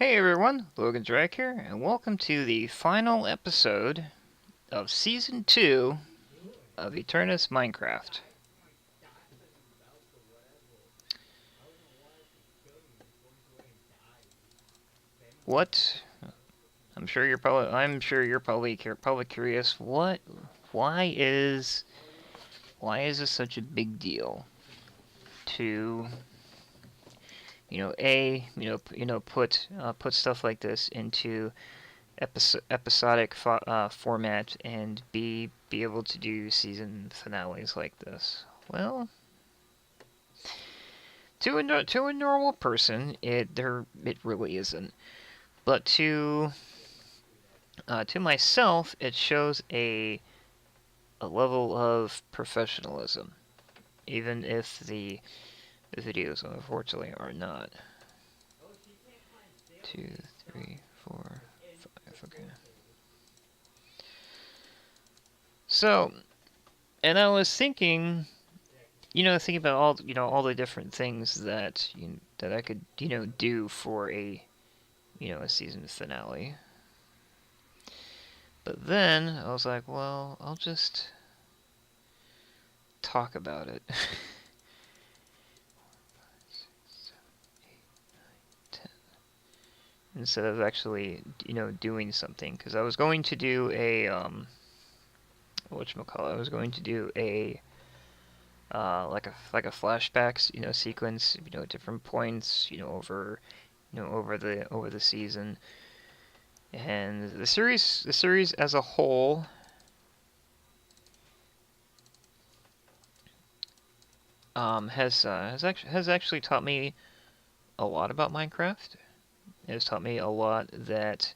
Hey everyone, Logansryche here, and welcome to the final episode of Season 2 of Aternos Minecraft. What? I'm sure you're probably curious. Why is why is this such a big deal to put stuff like this into episodic format and be able to do season finales like this? Well, to a normal person, it really isn't. But to myself, it shows a level of professionalism, even if the videos unfortunately are not. 2, 3, 4, 5. Okay. So, and I was thinking, thinking about all the different things that I could, do for a season finale. But then I was like, well, I'll just talk about it. Instead of actually, doing something. Because I was going to do a, whatchamacallit, I was going to do a, like a flashbacks, sequence, at different points, over the season. And the series as a whole, has actually taught me a lot about Minecraft. It has taught me a lot that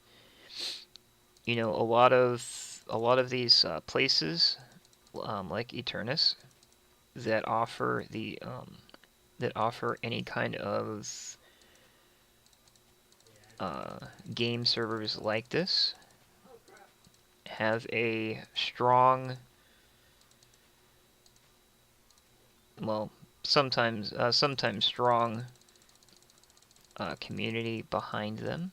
a lot of these places, like Eternus, that offer any kind of game servers like this have a strong, well, sometimes strong community behind them.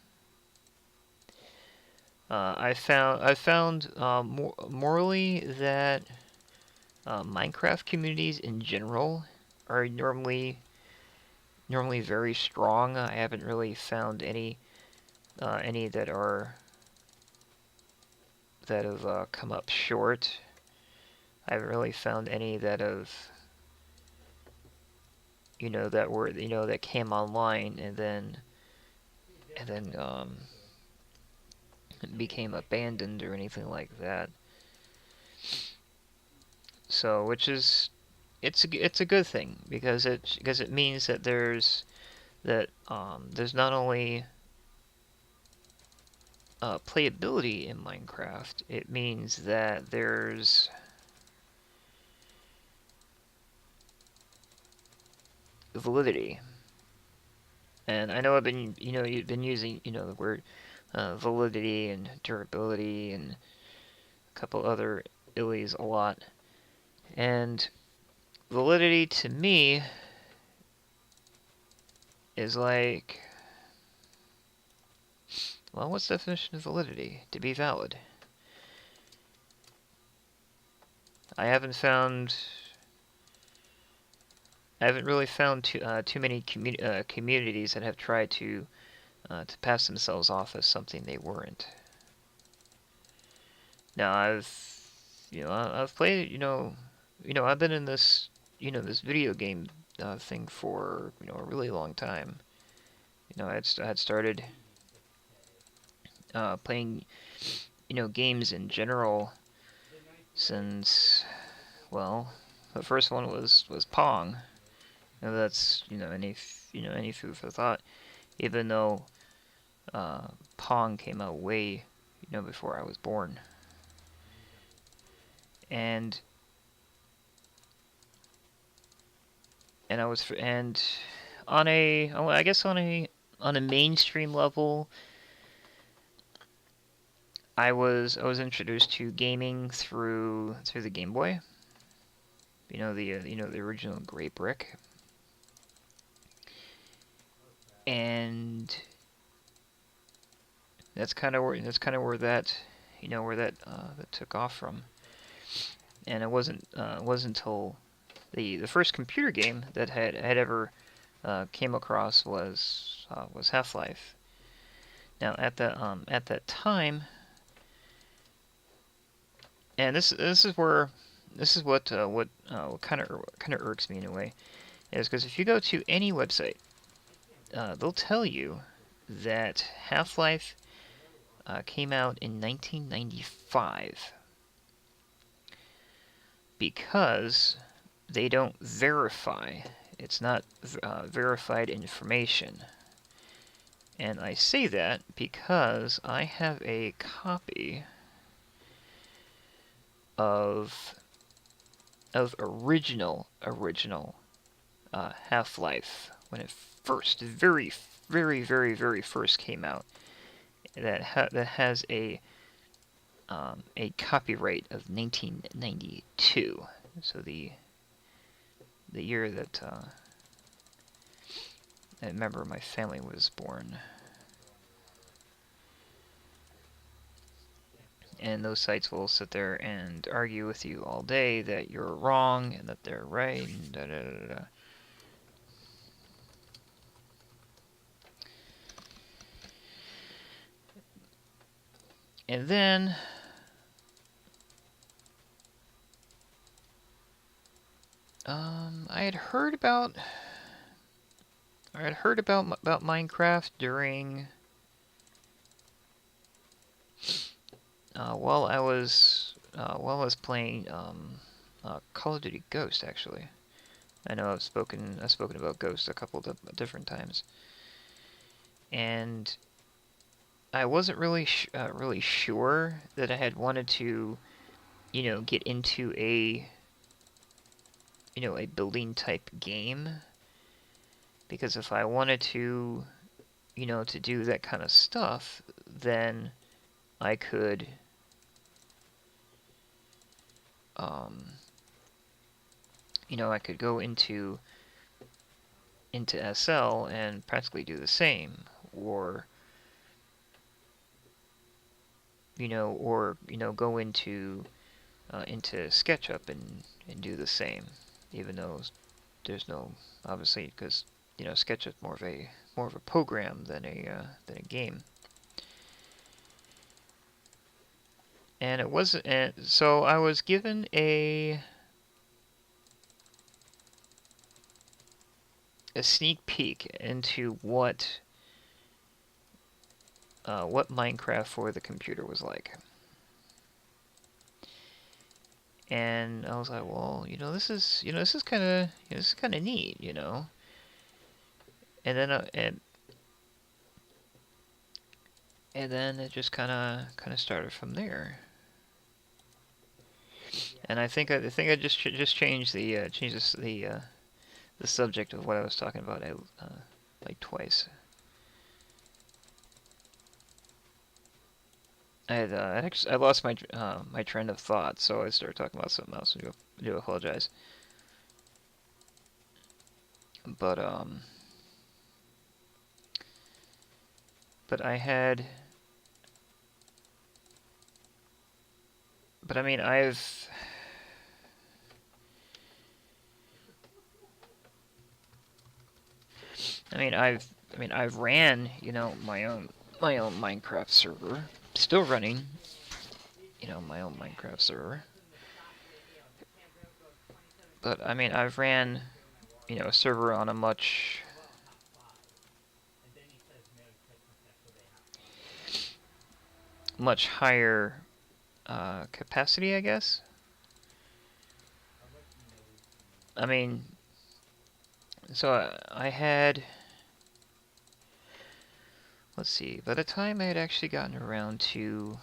I found morally that Minecraft communities in general are normally very strong. I haven't really found any that have come up short. I haven't really found any that came online and then became abandoned or anything like that. So, which is it's a good thing because it means that there's not only playability in Minecraft. It means that there's validity. And I know you've been using, the word validity and durability and a couple other illies a lot. And validity to me is like, well, what's the definition of validity? To be valid. I haven't found I haven't really found too many communities that have tried to pass themselves off as something they weren't. Now I've played I've been in this video game thing for a really long time. I had started playing games in general since, well, the first one was Pong. And that's any food for thought. Even though Pong came out way before I was born. And I was and on a I guess on a mainstream level, I was introduced to gaming through the Game Boy. The original gray brick. And That's kind of where that, that took off from. And it wasn't until the first computer game that had ever came across was Half-Life. Now at that time, and this is where this is what kind of irks me in a way, is because if you go to any website, they'll tell you that Half-Life came out in 1995 because they don't verify. It's not verified information. And I say that because I have a copy of original Half-Life when it first, very, very, very, very first came out. That has a copyright of 1992. So the year that a member of my family was born. And those sites will sit there and argue with you all day that you're wrong and that they're right and da da da da. And then I had heard about Minecraft during while I was playing Call of Duty Ghost. Actually, I know I've spoken about Ghost a couple of different times, and I wasn't really really sure that I had wanted to, get into a building type game, because if I wanted to, to do that kind of stuff, then I could I could go into SL and practically do the same, or go into SketchUp and do the same, even though there's no, obviously, because SketchUp's more of a program than a game. And it wasn't, and so I was given a sneak peek into what Minecraft for the computer was like. And I was like, well, this is kind of neat, And then and then it just kind of started from there. And I think I just changed the subject of what I was talking about like twice. I lost my train of thought, so I started talking about something else. I do apologize. But but I had, but I mean I've I've ran, my own Minecraft server, still running, my own Minecraft server. But I mean, I've ran, a server on a much higher capacity, I guess. I mean, so I had, let's see, by the time I had actually gotten around to,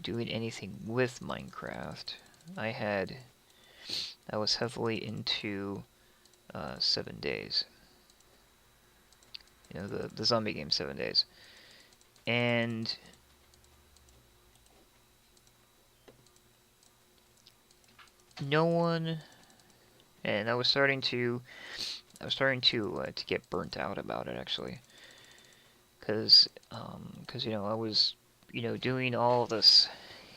doing anything with Minecraft, I was heavily into 7 Days. The zombie game 7 Days. And no one, and I was starting to get burnt out about it, actually. because you know I was doing all this,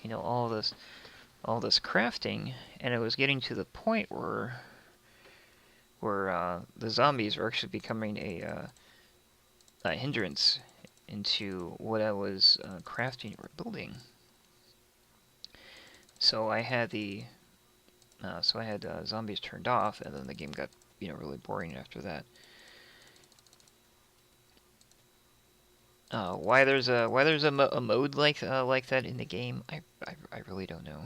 all this crafting, and it was getting to the point where the zombies were actually becoming a hindrance into what I was crafting or building. So I had zombies turned off, and then the game got really boring after that. Why there's a mode like that in the game, I really don't know,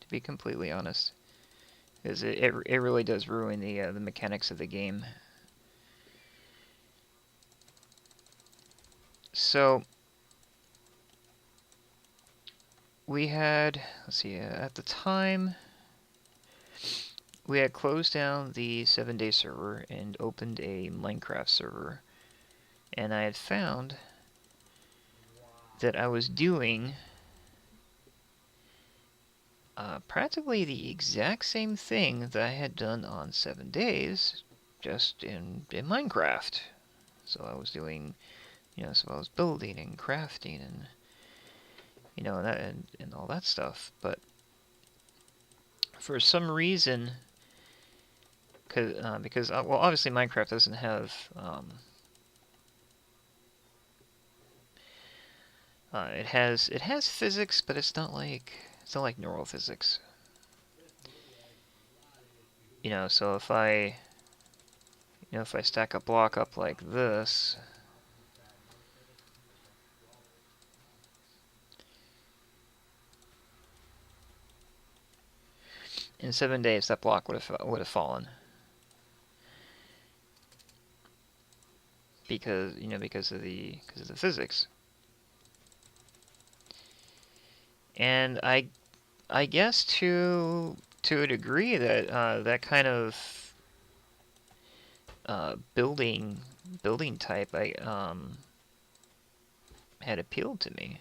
to be completely honest, because it really does ruin the mechanics of the game. So we had, let's see, at the time we had closed down the 7-day server and opened a Minecraft server, and I had found that I was doing practically the exact same thing that I had done on 7 days, just in Minecraft. So I was doing, so I was building and crafting and, and all that stuff. But for some reason, because well, obviously Minecraft doesn't have, it has physics, but it's not like normal physics. So if I stack a block up like this, in 7 days that block would have fallen, because of the physics. And I guess to a degree that that kind of building type I had appealed to me.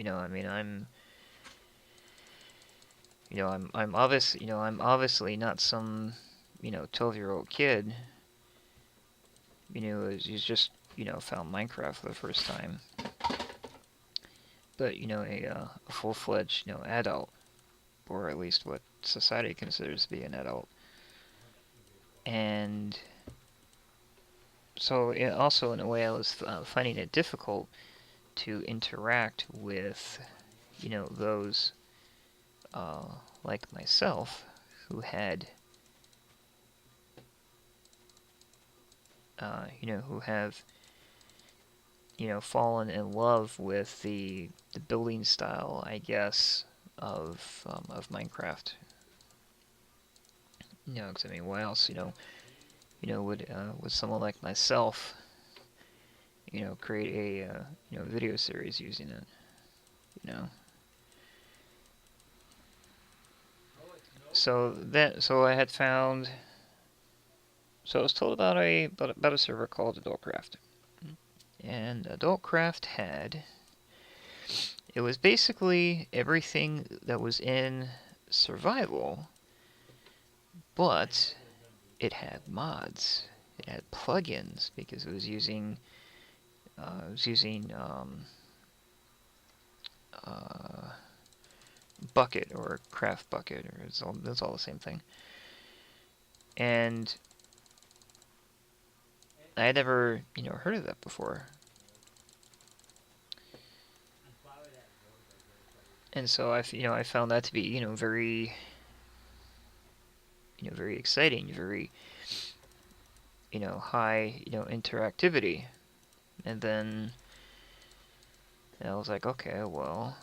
I mean, I'm obviously not some 12-year-old kid who's just found Minecraft for the first time, but a full-fledged adult, or at least what society considers to be an adult. And so also in a way I was finding it difficult to interact with those like myself who had who have fallen in love with the building style, I guess, of Minecraft. Because I mean, why else would someone like myself create a video series using it? You know. So I had found. So I was told about a server called Adultcraft, and Adultcraft had. It was basically everything that was in survival, but it had mods. It had plugins because it was using uh, Bucket or Craft Bucket, or it's all the same thing. And I had never heard of that before. And so I found that to be very very exciting, very high interactivity. And then I was like, okay, well,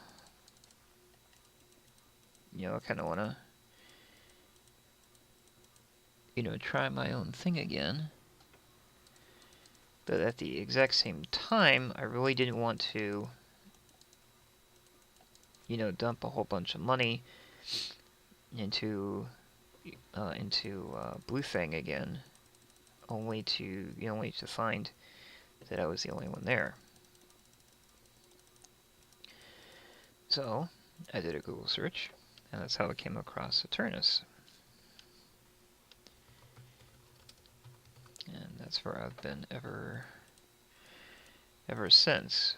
I kind of want to try my own thing again. But at the exact same time, I really didn't want to dump a whole bunch of money into Blue Fang again, only to find that I was the only one there. So I did a Google search, and that's how I came across Aternos. And that's where I've been ever since.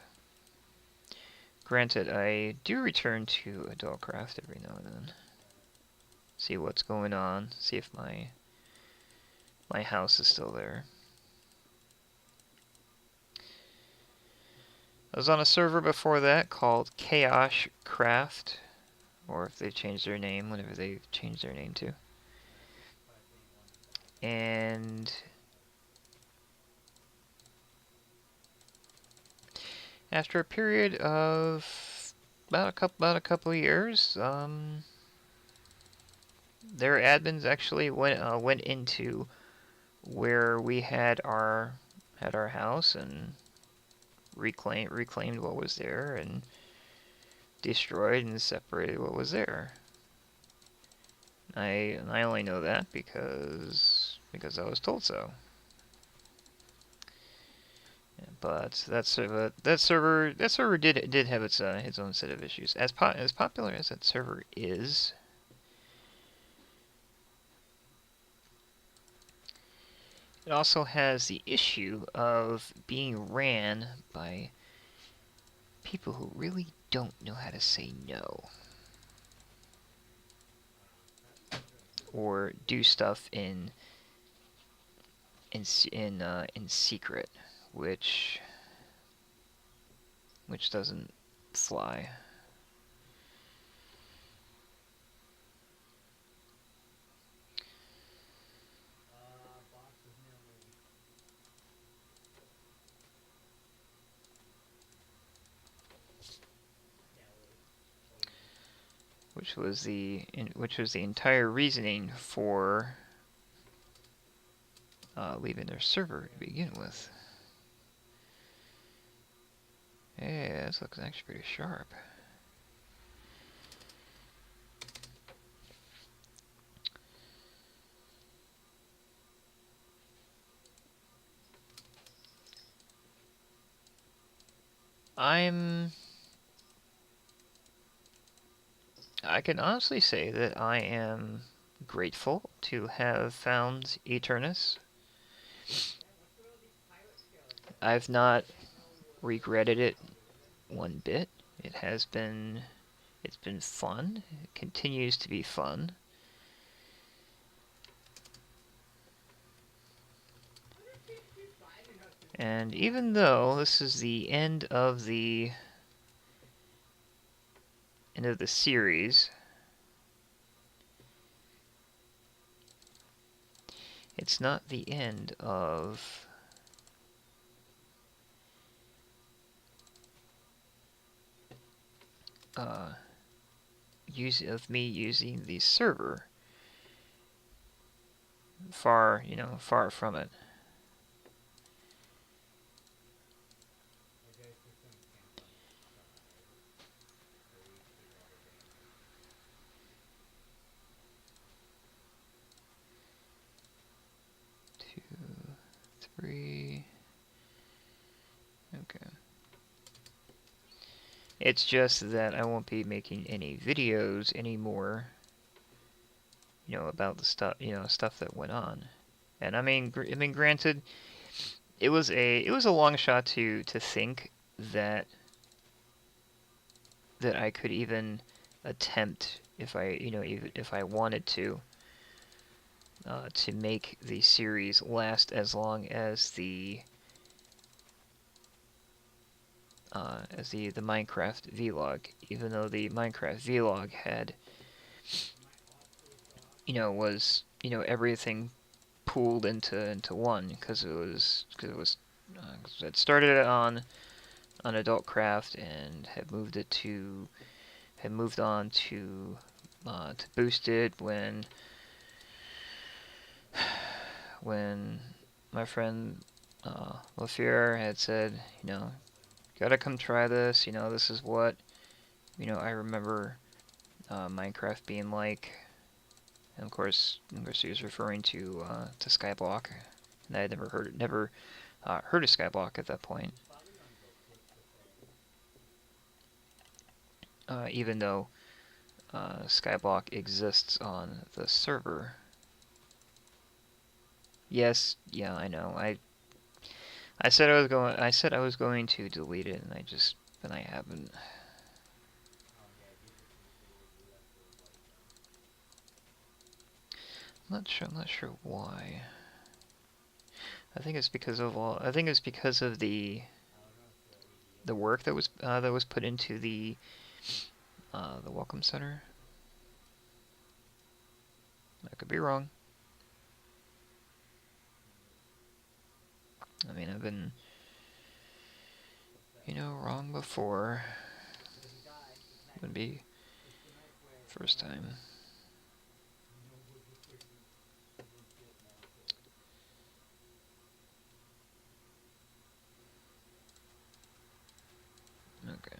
Granted, I do return to Adultcraft every now and then. See what's going on, see if my house is still there. I was on a server before that called Chaos Craft, or if they changed their name, whenever they changed their name to. And after a period of about a couple of years, their admins actually went into where we had our house and reclaimed what was there and destroyed and separated what was there. I only know that because I was told so. But that server did have its own set of issues. As popular as that server is, it also has the issue of being ran by people who really don't know how to say no. Or do stuff in secret, which doesn't fly. Which was the entire reasoning for leaving their server to begin with. Hey, this looks actually pretty sharp. I can honestly say that I am grateful to have found Aternos. I've not regretted it one bit. It's been fun. It continues to be fun. And even though this is the end of the series, it's not the end of me using the server. Far from it. Two, three. Okay. It's just that I won't be making any videos anymore, about the stuff that went on. And I mean, granted, it was a long shot to think that I could even attempt, if I even if I wanted to make the series last as long as the Minecraft vlog, even though the Minecraft vlog had was everything pooled into one, because it started on Adultcraft and had moved on to Boosted when my friend LaFleur had said, gotta come try this. This is what I remember Minecraft being like. And of course, he was referring to Skyblock, and I had never heard of Skyblock at that point. Even though Skyblock exists on the server. Yes, yeah, I know. I said I was going to delete it, and I haven't. I'm not sure why. I think it's because of the work that was put into the welcome center. I could be wrong. I mean, I've been, wrong before. Wouldn't be first time. Okay.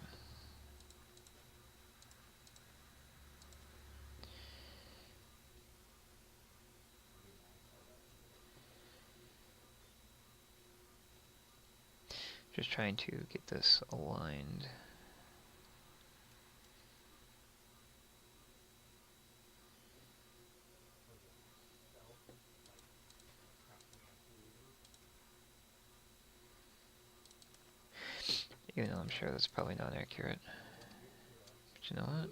Just trying to get this aligned. Even though I'm sure that's probably not accurate. But you know what?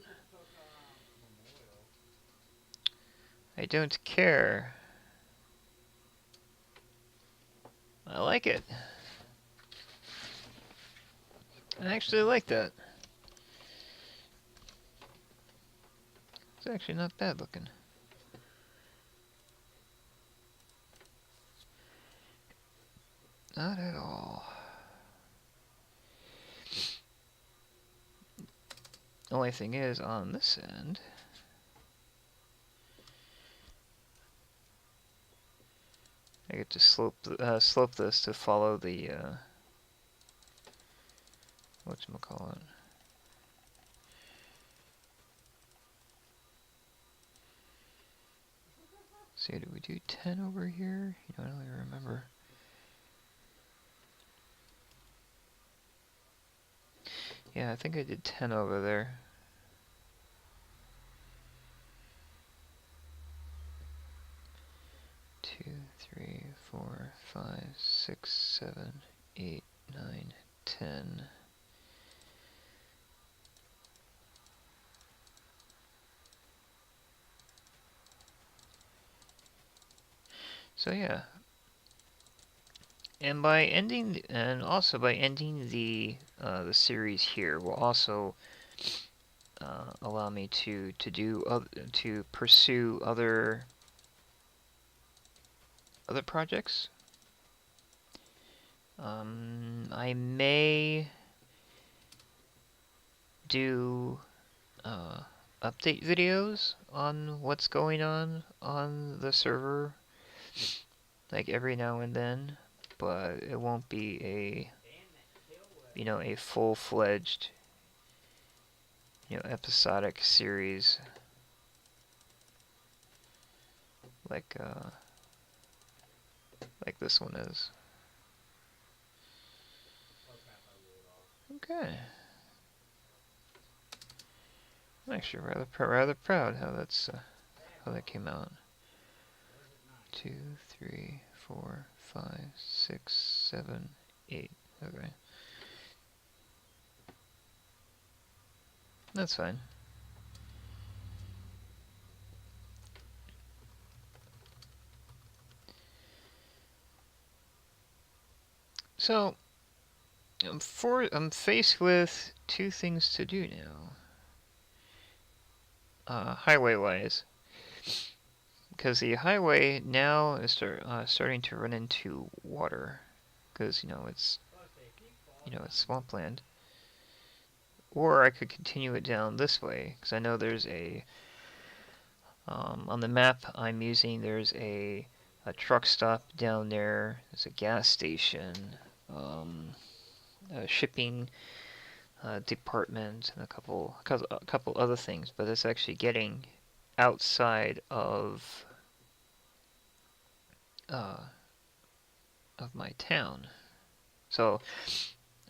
I don't care. I like it. I actually like that. It's actually not bad looking. Not at all. Only thing is, on this end, I get to slope this to follow the whatchamacallit. See, did we do 10 over here? I don't even remember. Yeah, I think I did 10 over there. Two, 3, 4, 5, 6, 7, 8, 9, 10. So yeah, and also by ending the series here will also allow me to pursue other projects. I may do update videos on what's going on the server, like every now and then, but it won't be a full-fledged episodic series like this one is. Okay. I'm actually rather proud how how that came out. 2, 3, 4, 5, 6, 7, 8. Okay. That's fine. So, I'm faced with two things to do now. Highway-wise. Because the highway now is starting to run into water. Because, it's swampland. Or I could continue it down this way. Because I know there's on the map I'm using, there's a truck stop down there. There's a gas station. A shipping department, and a couple other things, but it's actually getting outside of my town. So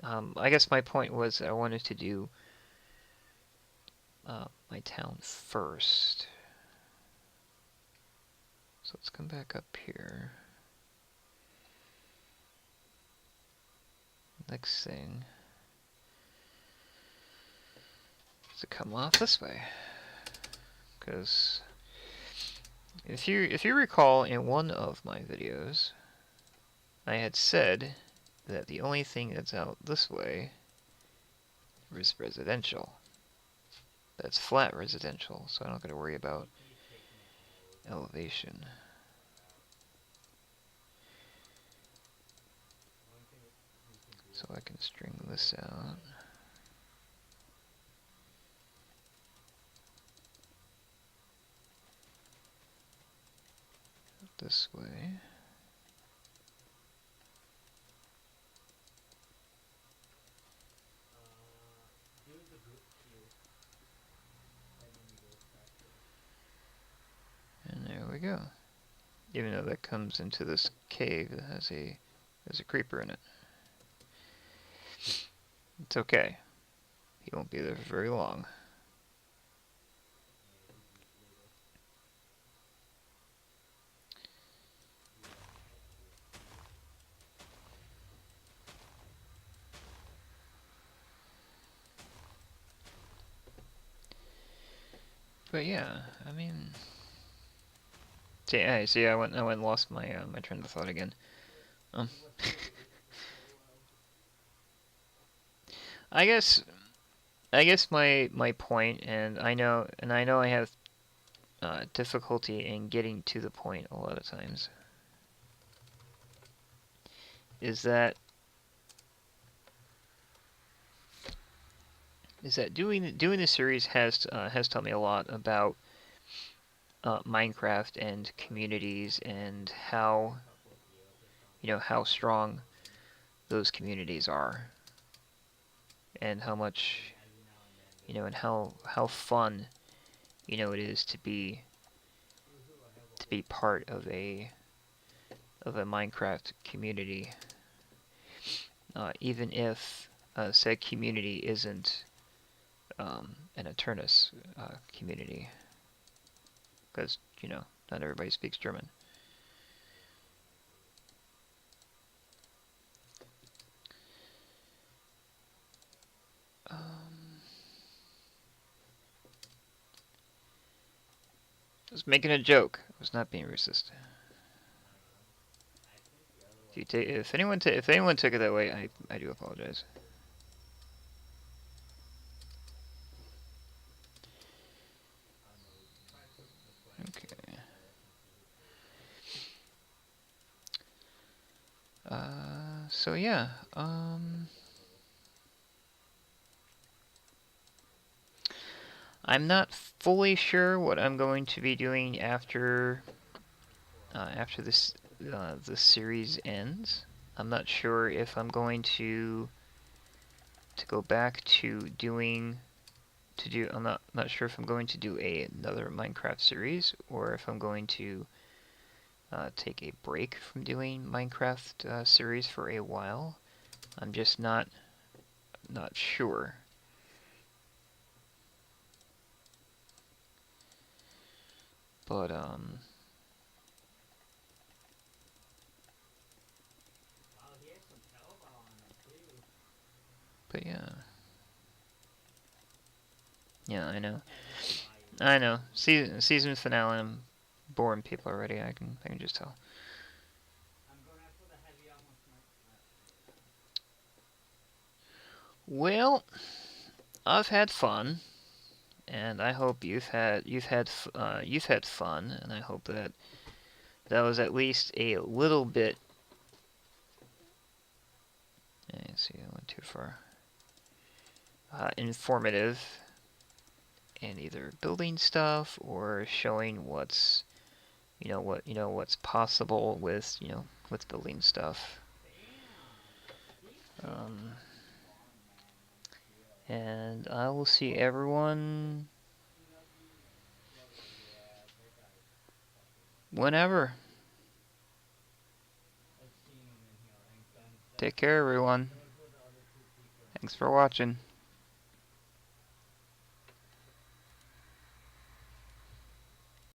I guess my point was I wanted to do my town first. So let's come back up here. next thing is to come off this way. Because if you recall in one of my videos, I had said that the only thing that's out this way is residential. That's flat residential, so I don't got to worry about elevation. So I can string this out. This way. And there we go. Even though that comes into this cave that has a creeper in it. It's okay. He won't be there for very long. But yeah, I mean, see, I went and lost my my train of thought again. I guess my point, and I know I have difficulty in getting to the point a lot of times, is that doing the series has taught me a lot about Minecraft and communities, and how how strong those communities are, and how much and how fun it is to be part of a Minecraft community, even if said community isn't an Aternos community, because not everybody speaks German. I was making a joke. I was not being racist. If anyone took it that way, I do apologize. Okay. So yeah. I'm not fully sure what I'm going to be doing after this series ends. I'm not sure if I'm going to go back to I'm not sure if I'm going to do another Minecraft series, or if I'm going to take a break from doing Minecraft series for a while. I'm just not sure. But yeah. Yeah, I know. Season finale, I'm boring people already. I can just tell. Well, I've had fun, and I hope you've had fun, and I hope that was at least a little bit. See, I went too far. Informative, and either building stuff or showing what's what's possible with with building stuff. And I will see everyone whenever. Take care, everyone. Thanks for watching.